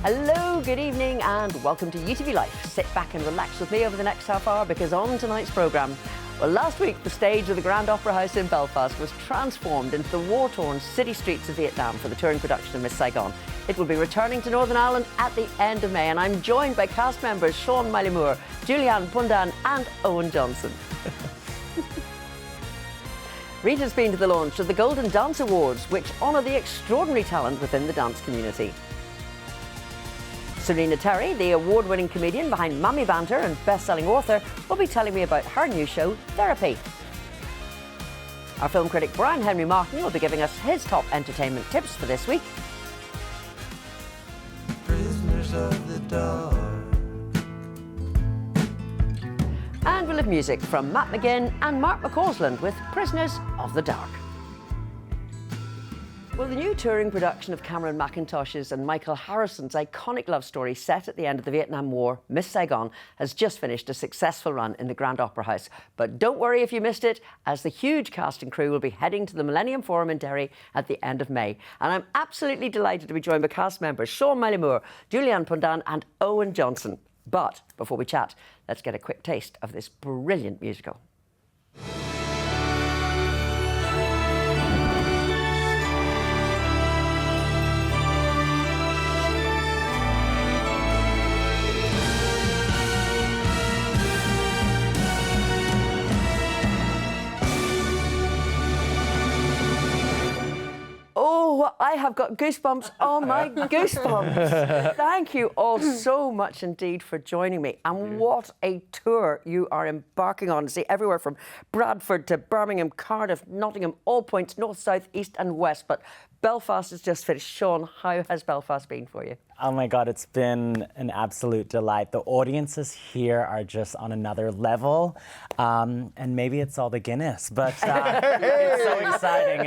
Hello, good evening and welcome to UTV Life. Sit back and relax with me over the next half hour because on tonight's programme, well, last week the stage of the Grand Opera House in Belfast was transformed into the war-torn city streets of Vietnam for the touring production of Miss Saigon. It will be returning to Northern Ireland at the end of May, and I'm joined by cast members Sean Miley-Moore, Julianne Pundan and Owen Johnson. Rita's been to the launch of the Golden Dance Awards, which honour the extraordinary talent within the dance community. Serena Terry, the award-winning comedian behind Mammy Banter and best-selling author, will be telling me about her new show, Therapy. Our film critic Brian Henry Martin will be giving us his top entertainment tips for this week. Prisoners of the dark. And we'll have music from Matt McGinn and Mark McCausland with Prisoners of the Dark. Well, the new touring production of Cameron Mackintosh's and Michael Harrison's iconic love story set at the end of the Vietnam War, Miss Saigon, has just finished a successful run in the Grand Opera House. But don't worry if you missed it, as the huge cast and crew will be heading to the Millennium Forum in Derry at the end of May. And I'm absolutely delighted to be joined by cast members Sean Miley-Moore, Julianne Pundan and Owen Johnson. But before we chat, let's get a quick taste of this brilliant musical. Oh, I have got goosebumps on my goosebumps. Thank you all so much indeed for joining me. And what a tour you are embarking on. See, everywhere from Bradford to Birmingham, Cardiff, Nottingham, all points, north, south, east and west. But Belfast has just finished. Sean, how has Belfast been for you? Oh my God, it's been an absolute delight. The audiences here are just on another level. And maybe it's all the Guinness, but it's so exciting.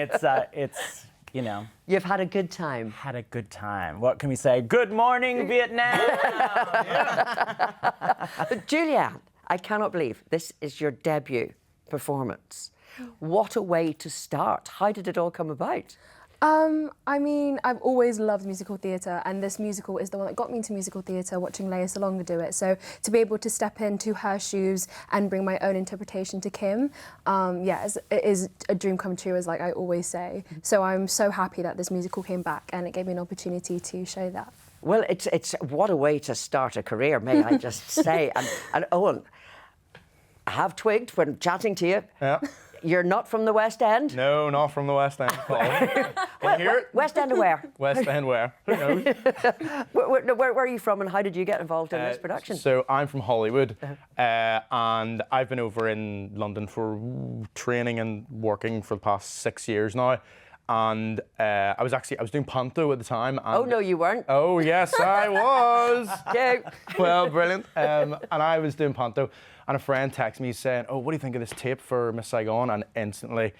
It's you know. You've had a good time. Had a good time. What can we say? Good morning, Vietnam! But Julianne, I cannot believe this is your debut performance. What a way to start. How did it all come about? I mean, I've always loved musical theatre, and this musical is the one that got me into musical theatre, watching Leia Salonga do it. So to be able to step into her shoes and bring my own interpretation to Kim, it is a dream come true, as like I always say. So I'm so happy that this musical came back, and it gave me an opportunity to show that. Well, it's what a way to start a career, may I just say. And Owen, I have twigged when chatting to you. Yeah. You're not from the West End? No, not from the West End. West End of where? West End where? Who knows? Where are you from and how did you get involved in this production? So I'm from Hollywood, and I've been over in London for training and working for the past 6 years now. And I was doing panto at the time. And oh, no, you weren't. Oh, yes, I was. Yeah. Well, brilliant. And I was doing panto, and a friend texted me saying, "Oh, what do you think of this tape for Miss Saigon?" And instantly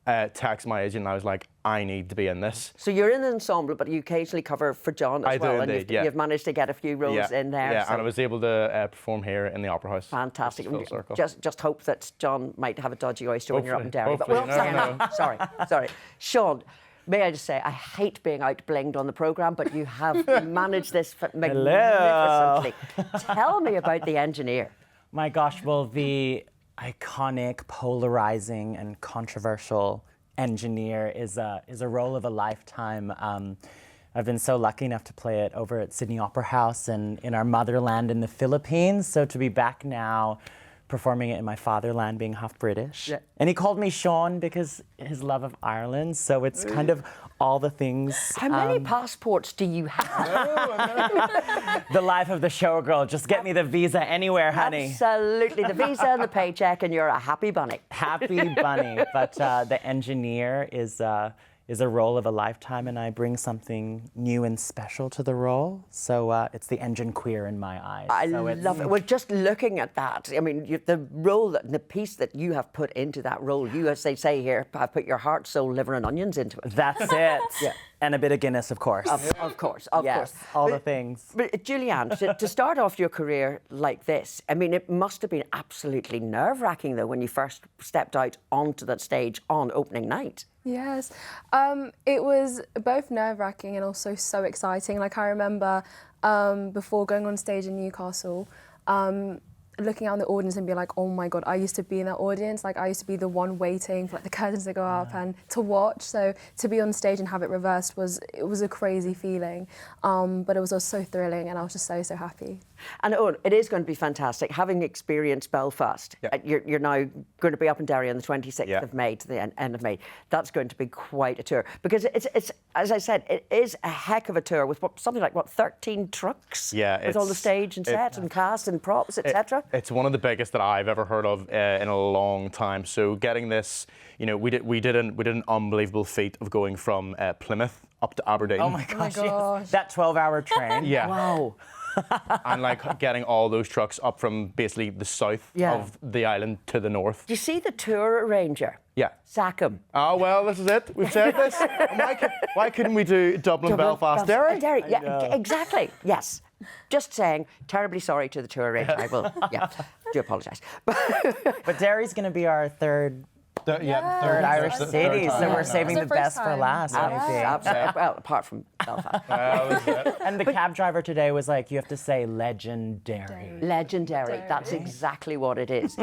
texted my agent, and I was like, I need to be in this. So you're in the ensemble, but you occasionally cover for John as well. I do and indeed, you've managed to get a few roles in there. Yeah, so. and I was able to perform here in the Opera House. Fantastic. Full circle. Just hope that John might have a dodgy oyster when you're up in Derry. Hopefully, But sorry. Sean, may I just say, I hate being out-blinged on the programme, but you have managed this magnificently. Tell me about the engineer. My gosh, well, the iconic, polarizing, and controversial engineer is a role of a lifetime. I've been so lucky enough to play it over at Sydney Opera House and in our motherland in the Philippines. So to be back now, performing it in my fatherland, being half British. Yeah. And he called me Sean because his love of Ireland. So it's kind of all the things. How many passports do you have? The life of the showgirl. Just get me the visa anywhere, honey. Absolutely. The visa and the paycheck, and you're a happy bunny. Happy bunny. But the engineer is a role of a lifetime, and I bring something new and special to the role. So it's the engine queer in my eyes. I love it. Well, just looking at that, I mean, the role, the piece that you have put into that role, you, as they say here, have put your heart, soul, liver and onions into it. That's it. Yeah. And a bit of Guinness, of course. Of course, of Yes, course. all the things. But Julianne, to start off your career like this, I mean, it must have been absolutely nerve-wracking, though, when you first stepped out onto that stage on opening night. Yes, it was both nerve-wracking and also so exciting. Like, I remember before going on stage in Newcastle, looking out in the audience and be like, oh my God, I used to be in that audience. Like, I used to be the one waiting for like the curtains to go up and to watch. So to be on stage and have it reversed was a crazy feeling. But it was also so thrilling, and I was just so happy. And Owen, it is going to be fantastic. Having experienced Belfast, you're now going to be up in Derry on the 26th of May to the end of May. That's going to be quite a tour. Because it's as I said, it is a heck of a tour with something like, 13 trucks? Yeah. With all the stage and set and cast and props, etc. It's one of the biggest that I've ever heard of in a long time. So getting this, we did an unbelievable feat of going from Plymouth up to Aberdeen. Oh my gosh, yes. That 12-hour train. Yeah. Wow. And like getting all those trucks up from basically the south of the island to the north. You see the tour arranger? Yeah. Sack him. Oh, well, this is it. We've said this. Why couldn't we do Dublin, Belfast, Derry? Derry, yeah, exactly. Yes. Just saying, terribly sorry to the tour arranger. I will, do apologise. But Derry's going to be our third Third Irish city, so we're saving It's the the best first for time. last. Absolutely. Well, apart from Belfast. And the cab driver today was like, you have to say legendary. Legendary. That's exactly what it is.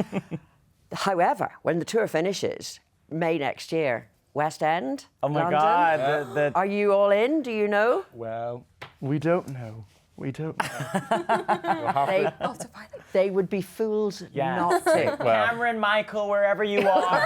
However, when the tour finishes, May next year, West End, Oh my London, God. Are you all in? Do you know? Well, we don't know. We don't know. They would be fools Yeah. not to. Cameron, Michael, wherever you are,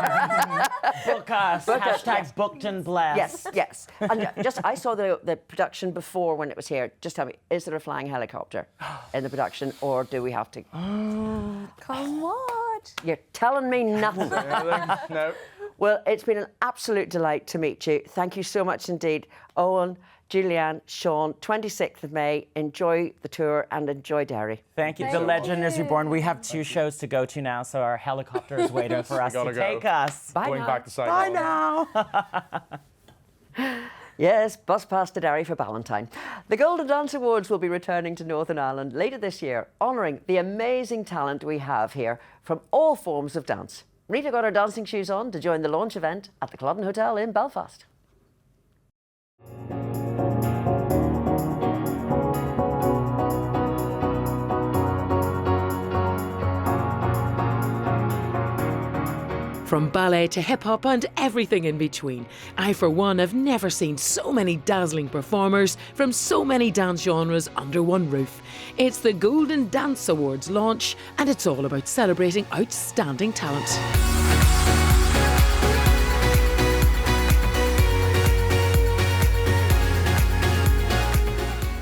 book us. Hashtag booked and blessed. Yes. And I saw the production before when it was here. Just tell me, is there a flying helicopter in the production, or do we have to? Come on. You're telling me nothing. No. Well, it's been an absolute delight to meet you. Thank you so much indeed. Owen, Julianne, Sean, 26th of May. Enjoy the tour and enjoy Derry. Thank you. The legend is reborn. We have 2 shows to go to now, so our helicopter is waiting for us to gotta go. take us. Bye Going now. back to Saigon. Bye now. Yes, bus pass to Derry for Valentine. The Golden Dance Awards will be returning to Northern Ireland later this year, honouring the amazing talent we have here from all forms of dance. Rita got her dancing shoes on to join the launch event at the Culloden Hotel in Belfast. From ballet to hip-hop and everything in between. I, for one, have never seen so many dazzling performers from so many dance genres under one roof. It's the Golden Dance Awards launch, and it's all about celebrating outstanding talent.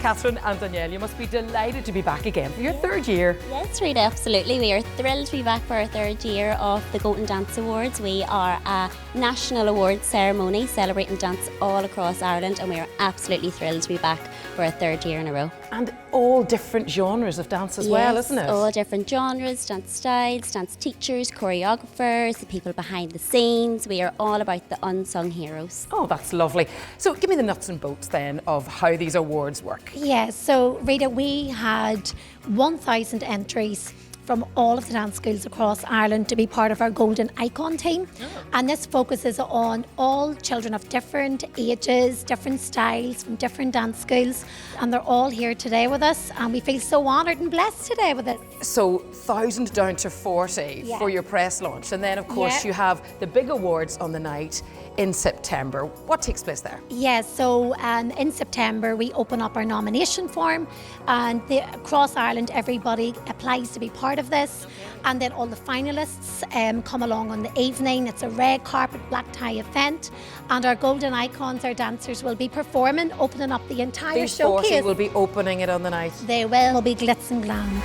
Catherine and Danielle, you must be delighted to be back again for your 3rd year. Yes, Rita, absolutely. We are thrilled to be back for our 3rd year of the Golden Dance Awards. We are a national awards ceremony celebrating dance all across Ireland, and we are absolutely thrilled to be back for our 3rd year in a row. And all different genres of dance as well, isn't it? All different genres, dance styles, dance teachers, choreographers, the people behind the scenes. We are all about the unsung heroes. Oh, that's lovely. So give me the nuts and bolts then of how these awards work. Yes, so Rita, we had 1,000 entries from all of the dance schools across Ireland to be part of our Golden Icon team. And this focuses on all children of different ages, different styles, from different dance schools. And they're all here today with us, and we feel so honoured and blessed today with it. So 1,000 down to 40 for your press launch. And then, of course, you have the big awards on the night in September. What takes place there? Yes, so in September we open up our nomination form, and across Ireland everybody applies to be part of this, and then all the finalists come along on the evening. It's a red carpet, black tie event, and our golden icons, our dancers, will be performing, opening up the entire These showcase. 40 will be opening it on the night. They will be glitz and glammed.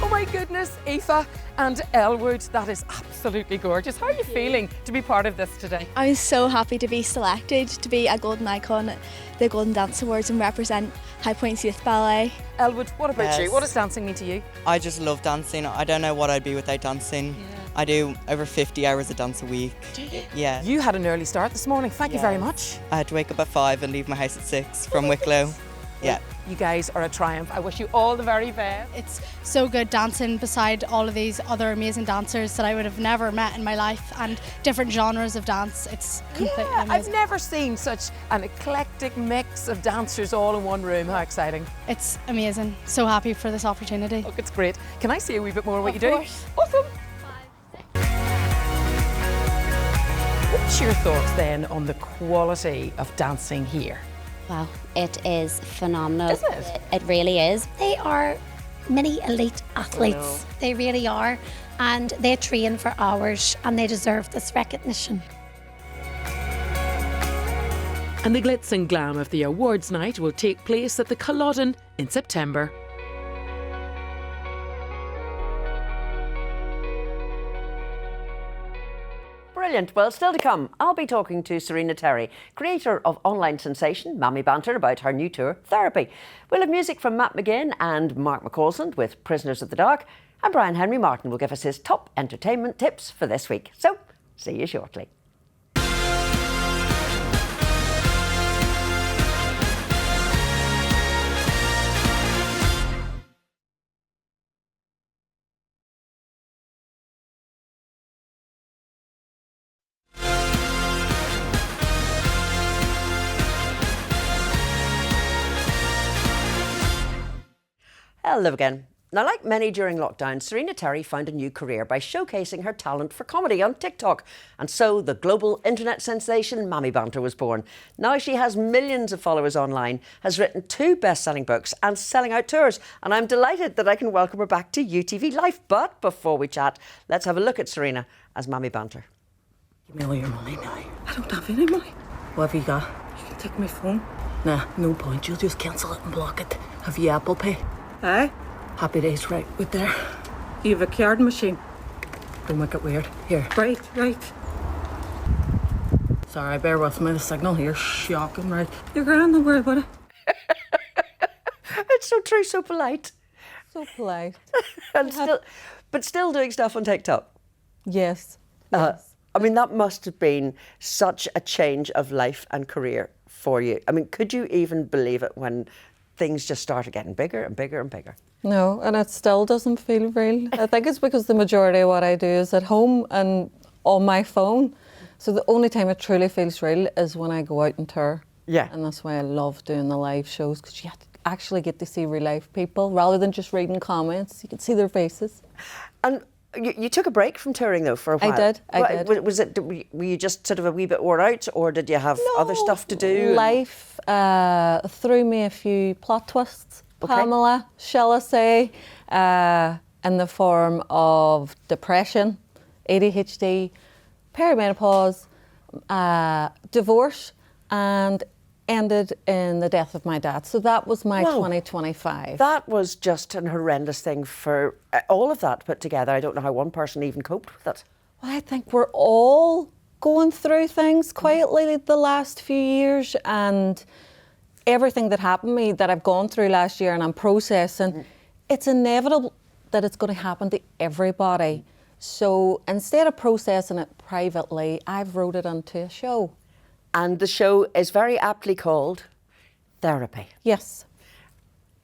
Oh my goodness, Aoife and Elwood, that is absolutely gorgeous. How are you feeling to be part of this today? I'm so happy to be selected to be a golden icon at the Golden Dance Awards and represent High Points Youth Ballet. Elwood, what about you? Yes. What does dancing mean to you? I just love dancing. I don't know what I'd be without dancing. I do over 50 hours of dance a week. Do you? Yeah. You had an early start this morning. Thank you very much. I had to wake up at 5 and leave my house at 6 from Wicklow. Yeah. You guys are a triumph. I wish you all the very best. It's so good dancing beside all of these other amazing dancers that I would have never met in my life, and different genres of dance. It's completely amazing. I've never seen such an eclectic mix of dancers all in one room. How exciting. It's amazing. So happy for this opportunity. Look, it's great. Can I see a wee bit more of what you course. do? Awesome. What's your thoughts then on the quality of dancing here? Wow, it is phenomenal. Is it? It really is. They are mini elite athletes. They really are. And they train for hours and they deserve this recognition. And the glitz and glam of the awards night will take place at the Culloden in September. Brilliant. Well, still to come, I'll be talking to Serena Terry, creator of online sensation Mammy Banter, about her new tour, Therapy. We'll have music from Matt McGinn and Mark McCausland with Prisoners of the Dark, and Brian Henry Martin will give us his top entertainment tips for this week. So, see you shortly. Hello again. Now, like many during lockdown, Serena Terry found a new career by showcasing her talent for comedy on TikTok. And so the global internet sensation Mammy Banter was born. Now she has millions of followers online, has written 2 best-selling books and selling out tours. And I'm delighted that I can welcome her back to UTV Life. But before we chat, let's have a look at Serena as Mammy Banter. Give me all your money now. I don't have any money. What have you got? You can take my phone. Nah, no point. You'll just cancel it and block it. Have you Apple Pay? Aye. Happy Days right with there. You have a card machine. Don't make it weird. Here. Right. Sorry, bear with me. The signal here's shocking, right? You're grand, don't worry about it. It's so true, so polite. So polite. And still doing stuff on TikTok. Yes. I mean, that must have been such a change of life and career for you. I mean, could you even believe it when things just started getting bigger and bigger and bigger? No, and it still doesn't feel real. I think it's because the majority of what I do is at home and on my phone. So the only time it truly feels real is when I go out and tour. Yeah. And that's why I love doing the live shows, because you actually get to see real life people rather than just reading comments. You can see their faces. And you took a break from touring though for a while. I did. Was it? Were you just sort of a wee bit worn out, or did you have other stuff to do? Life threw me a few plot twists. Okay. Pamela, shall I say, in the form of depression, ADHD, perimenopause, divorce, and ended in the death of my dad. So that was my 2025. That was just an horrendous thing for all of that put together. I don't know how one person even coped with it. Well, I think we're all going through things quietly the last few years, and everything that happened to me that I've gone through last year and I'm processing, it's inevitable that it's going to happen to everybody. So instead of processing it privately, I've wrote it into a show. And the show is very aptly called Therapy. Yes.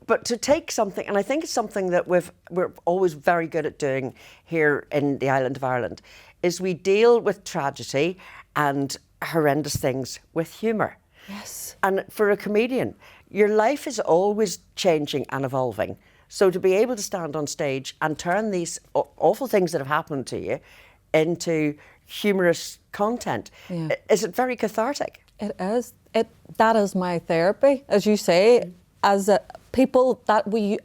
But to take something, and I think it's something that we're always very good at doing here in the island of Ireland, is we deal with tragedy and horrendous things with humour. Yes. And for a comedian, your life is always changing and evolving. So to be able to stand on stage and turn these awful things that have happened to you into humorous content, is it very cathartic? It is. That is my therapy, as you say. As people, that we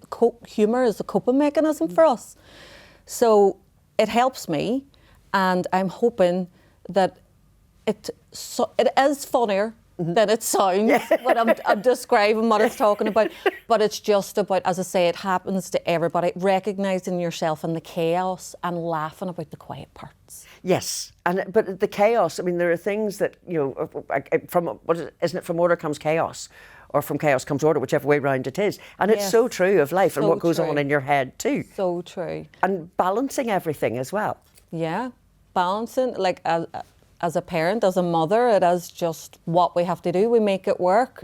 humour is a coping mechanism for us. So it helps me, and I'm hoping that it is funnier than it sounds when I'm describing what it's talking about. But it's just about, as I say, it happens to everybody, recognising yourself in the chaos and laughing about the quiet parts. Yes, but the chaos, I mean, there are things that, you know, isn't it, from order comes chaos, or from chaos comes order, whichever way round it is. And it's so true of life and what goes on in your head too. So true. And balancing everything as well. Yeah, balancing, like as a parent, as a mother, it is just what we have to do. We make it work.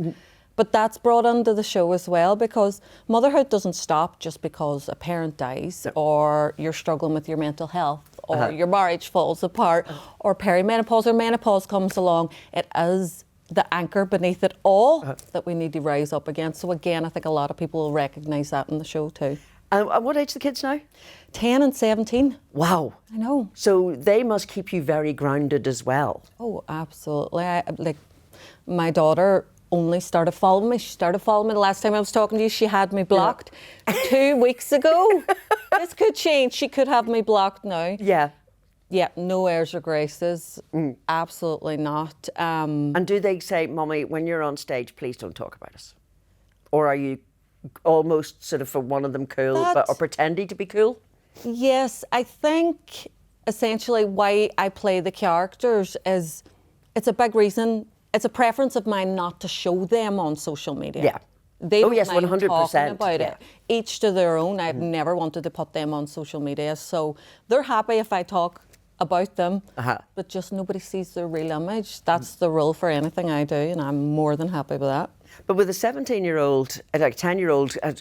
But that's brought into the show as well, because motherhood doesn't stop just because a parent dies or you're struggling with your mental health or your marriage falls apart or perimenopause or menopause comes along. It is the anchor beneath it all that we need to rise up against. So again, I think a lot of people will recognise that in the show too. And what age are the kids now? 10 and 17. Wow. I know. So they must keep you very grounded as well. Oh, absolutely. Like my daughter only started following me. She started following me the last time I was talking to you. She had me blocked 2 weeks ago. This could change. She could have me blocked now. Yeah. Yeah, no airs or graces. Absolutely not. And do they say, Mummy, when you're on stage, please don't talk about us? Or are you almost sort of for one of them cool, or pretending to be cool? Yes, I think essentially why I play the characters is it's a big reason. It's a preference of mine not to show them on social media. Yeah. They don't yes, mind 100%. talking about it. Each to their own. I've never wanted to put them on social media. So they're happy if I talk about them, but just nobody sees their real image. That's the rule for anything I do, and I'm more than happy with that. But with a 17-year-old, like 10-year-old, I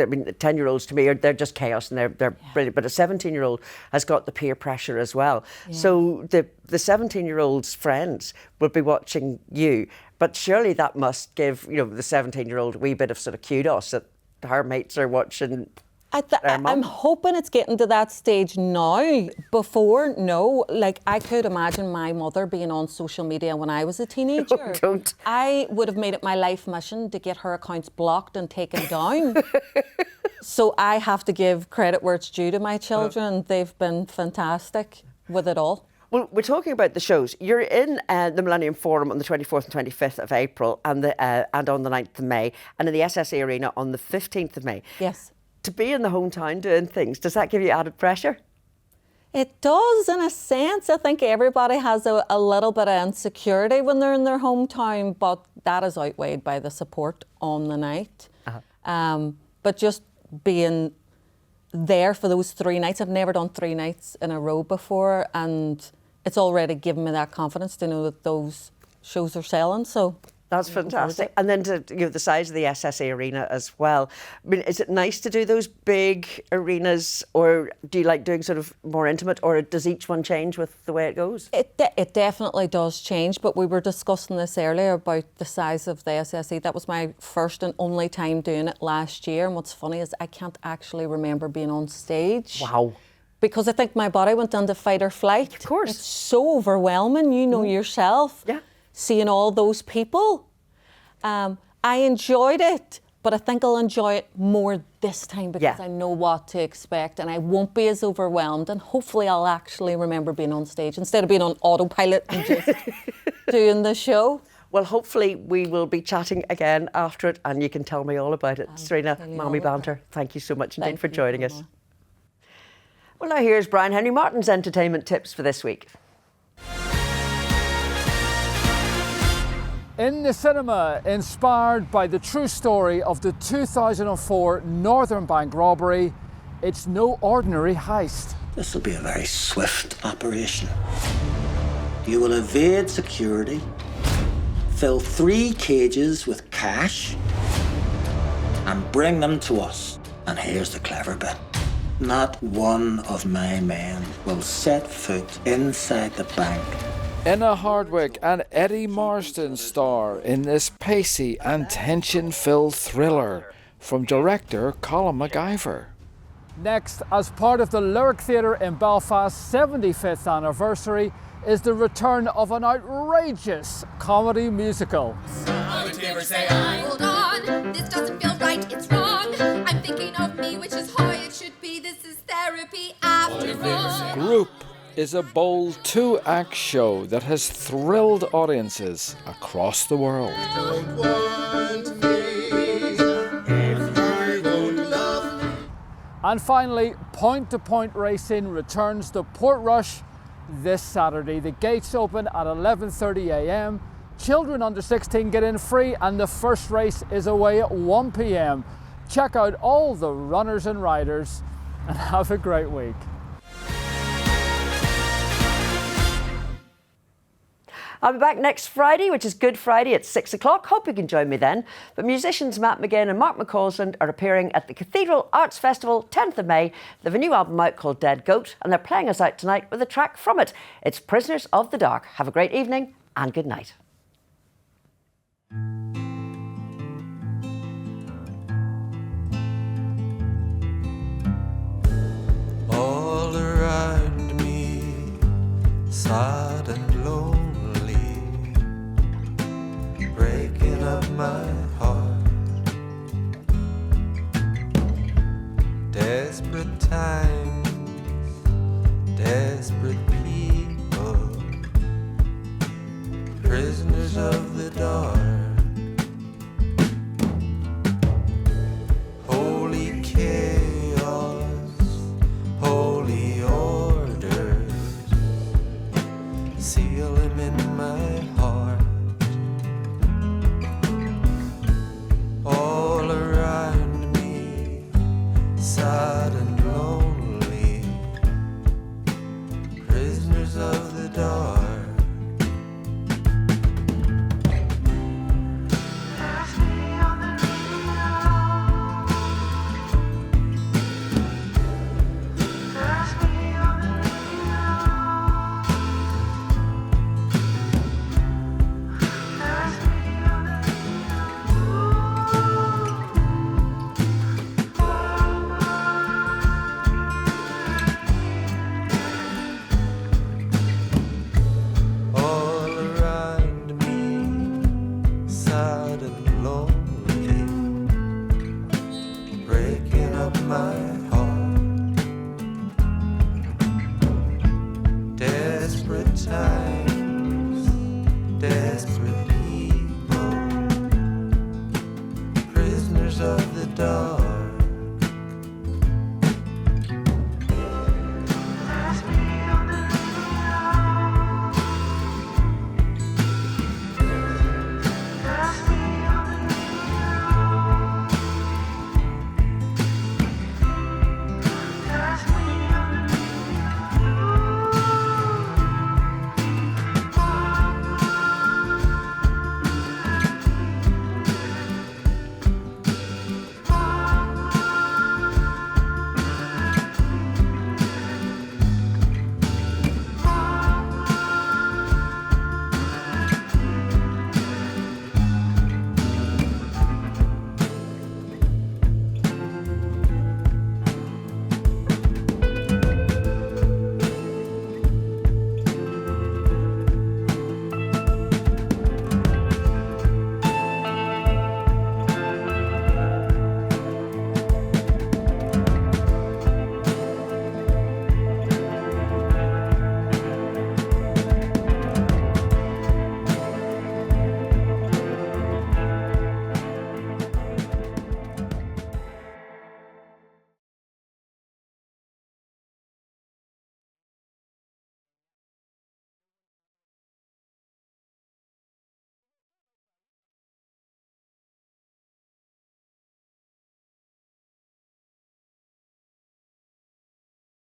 mean, 10-year-olds to me, they're just chaos and they're brilliant. But a 17-year-old has got the peer pressure as well. Yeah. So the 17-year-old's friends will be watching you, but surely that must give, you know, the 17-year-old a wee bit of sort of kudos that her mates are watching. I'm hoping it's getting to that stage now. Before, no. Like, I could imagine my mother being on social media when I was a teenager. Oh, don't. I would have made it my life mission to get her accounts blocked and taken down. So I have to give credit where it's due to my children. They've been fantastic with it all. Well, we're talking about the shows. You're in the Millennium Forum on the 24th and 25th of April and on the 9th of May, and in the SSE Arena on the 15th of May. Yes. To be in the hometown doing things, does that give you added pressure? It does, in a sense. I think everybody has a little bit of insecurity when they're in their hometown, but that is outweighed by the support on the night. But just being there for those 3 nights, I've never done 3 nights in a row before, and it's already given me that confidence to know that those shows are selling. So that's fantastic. And then to, you know, the size of the SSE Arena as well. I mean, is it nice to do those big arenas, or do you like doing sort of more intimate, or does each one change with the way it goes? It definitely does change, but we were discussing this earlier about the size of the SSE. That was my first and only time doing it last year, and what's funny is I can't actually remember being on stage. Wow. Because I think my body went into fight or flight. Of course. It's so overwhelming, you know yourself. Yeah. Seeing all those people. I enjoyed it, but I think I'll enjoy it more this time because I know what to expect and I won't be as overwhelmed, and hopefully I'll actually remember being on stage instead of being on autopilot and just doing the show. Well, hopefully we will be chatting again after it and you can tell me all about it. Serena, Mammy Banter, thank you so much indeed for joining us. Well, now here's Brian Henry Martin's entertainment tips for this week. In the cinema, inspired by the true story of the 2004 Northern Bank robbery, it's no ordinary heist. This will be a very swift operation. You will evade security, fill 3 cages with cash, and bring them to us. And here's the clever bit. Not one of my men will set foot inside the bank. Inna Hardwick and Eddie Marsden star in this pacey and tension-filled thriller from director Colin MacIver. Next, as part of the Lyric Theatre in Belfast's 75th anniversary, is the return of an outrageous comedy musical. Hold on, this doesn't feel right, it's wrong. I'm thinking of me, which is how it should be. This is therapy after all. Group is a bold 2-act show that has thrilled audiences across the world. And finally, point-to-point racing returns to Portrush this Saturday. The gates open at 11:30 a.m. Children under 16 get in free, and the first race is away at 1 p.m. Check out all the runners and riders and have a great week. I'll be back next Friday, which is Good Friday at 6 o'clock. Hope you can join me then. But musicians Matt McGinn and Mark McCausland are appearing at the Cathedral Arts Festival 10th of May. They have a new album out called Dead Goat, and they're playing us out tonight with a track from it. It's Prisoners of the Dark. Have a great evening and good night. All around me, sad and lonely, breaking up my heart. Desperate times, desperate people, prisoners of the dark. Holy chaos, holy orders, seal him in my heart. All around me, sad and lonely, prisoners of the dark. All around me, sad and lonely.